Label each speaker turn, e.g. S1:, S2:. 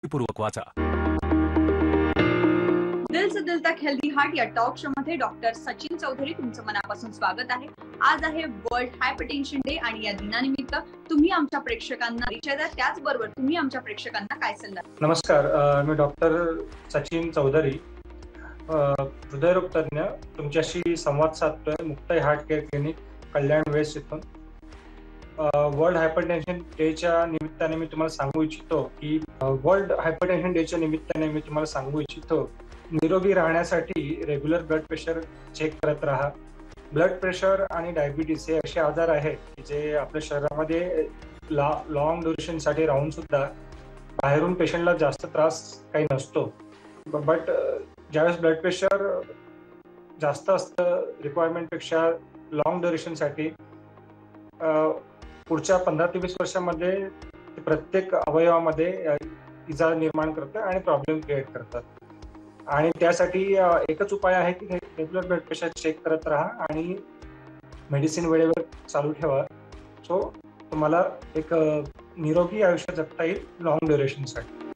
S1: काळजीपूर्वक वाचा.
S2: दिल से दिल तक हेल्दी हार्ट या टॉक शो मध्ये डॉक्टर सचिन चौधरी तुमचं मनापासून स्वागत आहे. आज आहे वर्ल्ड हायपरटेन्शन डे आणि या दिनानिमित्त तुम्ही आमच्या प्रेक्षकांना परिचय द्या, त्याचबरोबर तुम्ही आमच्या प्रेक्षकांना काय सल्ला?
S3: नमस्कार, मी डॉक्टर सचिन चौधरी, हृदयरोग तज्ञ तुमच्याशी संवाद साधतोय मुक्ताई हार्ट केअर क्लिनिक, कल्याण वेस्ट इथून. वर्ल्ड हायपरटेन्शन डेच्या निमित्ताने मी तुम्हाला सांगू इच्छितो की निरोगी राहण्यासाठी रेग्युलर ब्लड प्रेशर चेक करत राहा. ब्लड प्रेशर आणि डायबिटीस हे असे आजार आहेत की जे आपल्या शरीरामध्ये लॉंग ड्युरेशनसाठी राहून सुद्धा बाहेरून पेशंटला जास्त त्रास काही नसतो. बट ज्यावेळेस ब्लड प्रेशर जास्त असतं रिक्वायरमेंटपेक्षा लॉंग ड्युरेशनसाठी पुढच्या 15 ते 20 वर्षामध्ये प्रत्येक अवयवामध्ये इजा निर्माण करतं आणि प्रॉब्लेम क्रिएट करतात. आणि त्यासाठी एकच उपाय आहे की रेग्युलर ब्लड प्रेशर चेक करत राहा आणि मेडिसिन वेळेवर चालू ठेवा. सो तुम्हाला एक निरोगी आयुष्य जगता येईल लॉंग ड्युरेशनसाठी.